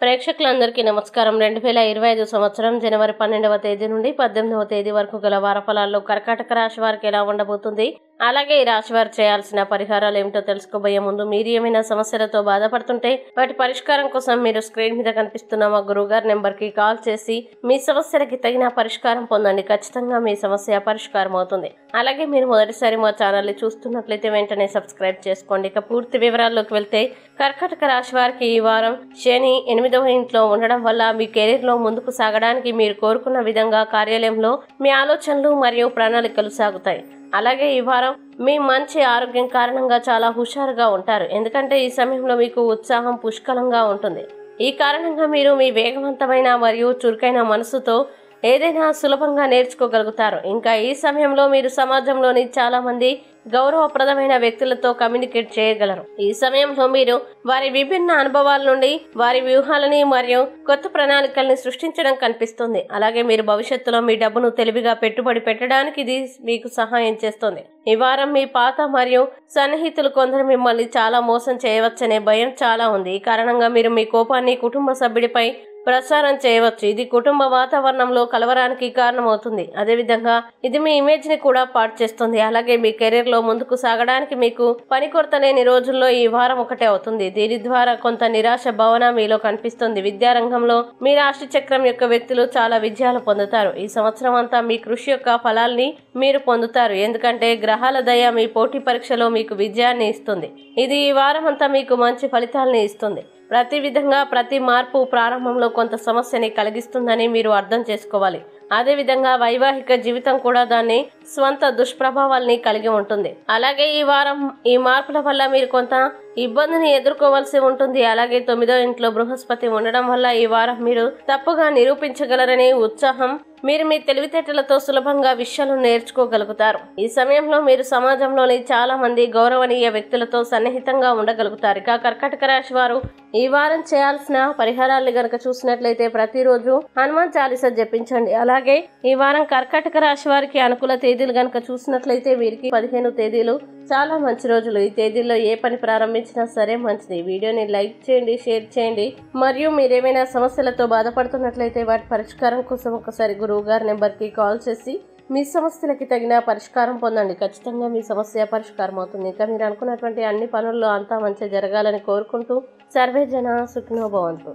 ప్రేక్షకులందరికీ నమస్కారం. 2025 సంవత్సరం జనవరి 12వ తేదీ నుండి 18వ తేదీ వరకు గల వారఫలాల్లో కర్కాటక రాశి వారికి ఎలా ఉండబోతుంది, అలాగే ఈ రాశి వారు చేయాల్సిన పరిహారాలు ఏమిటో తెలుసుకోబోయే ముందు మీరు ఏమైనా సమస్యలతో బాధపడుతుంటే వాటి పరిష్కారం కోసం మీరు స్క్రీన్ మీద కనిపిస్తున్న మా గురువుగారి నెంబర్కి కాల్ చేసి మీ సమస్యలకి తగిన పరిష్కారం పొందండి. ఖచ్చితంగా మీ సమస్య పరిష్కారం అవుతుంది. అలాగే మీరు మొదటిసారి మా ఛానల్ని చూస్తున్నట్లయితే వెంటనే సబ్స్క్రైబ్ చేసుకోండి. ఇక పూర్తి వివరాల్లోకి వెళ్తే కర్కాటక రాశి వారికి ఈ వారం శని 8వ ఇంట్లో ఉండడం వల్ల మీ కెరీర్లో ముందుకు సాగడానికి మీరు కోరుకున్న విధంగా కార్యాలయంలో మీ ఆలోచనలు మరియు ప్రణాళికలు సాగుతాయి. అలాగే ఈ వారం మీ మంచి ఆరోగ్యం కారణంగా చాలా హుషారుగా ఉంటారు. ఎందుకంటే ఈ సమయంలో మీకు ఉత్సాహం పుష్కలంగా ఉంటుంది. ఈ కారణంగా మీరు మీ వేగవంతమైన మరియు చురుకైన మనసుతో ఏదైనా సులభంగా నేర్చుకోగలుగుతారు. ఇంకా ఈ సమయంలో మీరు సమాజంలోని చాలా మంది గౌరవప్రదమైన వ్యక్తులతో కమ్యూనికేట్ చేయగలరు. ఈ సమయంలో మీరు వారి విభిన్న అనుభవాల నుండి వారి వ్యూహాలని మరియు కొత్త ప్రణాళికల్ని సృష్టించడం కనిపిస్తుంది. అలాగే మీరు భవిష్యత్తులో మీ డబ్బును తెలివిగా పెట్టుబడి పెట్టడానికి ఇది మీకు సహాయం చేస్తుంది. ఈ వారం మీ పాత మరియు సన్నిహితులు కొందరు మిమ్మల్ని చాలా మోసం చేయవచ్చనే భయం చాలా ఉంది. ఈ కారణంగా మీరు మీ కోపాన్ని కుటుంబ సభ్యుడిపై ప్రసారం చేయవచ్చు. ఇది కుటుంబ వాతావరణంలో కలవరానికి కారణమవుతుంది. అదేవిధంగా ఇది మీ ఇమేజ్ ని కూడా పాడు చేస్తుంది. అలాగే మీ కెరీర్ లో ముందుకు సాగడానికి మీకు పని కొరత లేని రోజుల్లో ఈ వారం ఒకటే అవుతుంది. దీని ద్వారా కొంత నిరాశ భావన మీలో కనిపిస్తుంది. విద్యారంగంలో మీ రాశి చక్రం యొక్క వ్యక్తులు చాలా విజయాలు పొందుతారు. ఈ సంవత్సరం అంతా మీ కృషి యొక్క ఫలాల్ని మీరు పొందుతారు. ఎందుకంటే గ్రహాల దయ మీ పోటీ పరీక్షలో మీకు విజయాన్ని ఇస్తుంది. ఇది ఈ వారం అంతా మీకు మంచి ఫలితాలని ఇస్తుంది. ప్రతి విధంగా ప్రతి మార్పు ప్రారంభంలో కొంత సమస్యని కలిగిస్తుందని మీరు అర్థం చేసుకోవాలి. అదేవిధంగా వైవాహిక జీవితం కూడా దాని స్వంత దుష్ప్రభావాల్ని కలిగి ఉంటుంది. అలాగే ఈ వారం ఈ మార్పుల వల్ల మీరు కొంత ఇబ్బందిని ఎదుర్కోవాల్సి ఉంటుంది. అలాగే 9వ ఇంట్లో బృహస్పతి ఉండడం వల్ల ఈ వారం మీరు తప్పుగా నిరూపించగలరనే ఉత్సాహం మీరు మీ తెలివితేటలతో సులభంగా విషయాలను నేర్చుకోగలుగుతారు. ఈ సమయంలో మీరు సమాజంలోని చాలా మంది గౌరవనీయ వ్యక్తులతో సన్నిహితంగా ఉండగలుగుతారు. ఇక కర్కాటక రాశి వారు ఈ వారం చేయాల్సిన పరిహారాలు గనక చూసినట్లయితే ప్రతిరోజు హనుమాన్ చాలీసా జపించండి. అలాగే ఈ వారం కర్కాటక రాశి వారికి అనుకూల తేదీలు గనక చూసినట్లయితే వీరికి 15 తేదీలు చాలా మంచి రోజులు. ఈ తేదీల్లో ఏ పని ప్రారంభించినా సరే మంచిది. వీడియోని లైక్ చేయండి, షేర్ చేయండి. మరియు మీరేమైనా సమస్యలతో బాధపడుతున్నట్లయితే వాటి పరిష్కారం కోసం ఒకసారి గురువు గారి నెంబర్కి కాల్ చేసి మీ సమస్యలకి తగిన పరిష్కారం పొందండి. ఖచ్చితంగా మీ సమస్య పరిష్కారం అవుతుంది. ఇంకా మీరు అనుకున్నటువంటి అన్ని పనుల్లో అంతా మంచి జరగాలని కోరుకుంటూ సర్వే జన సుఖినో భవంతు.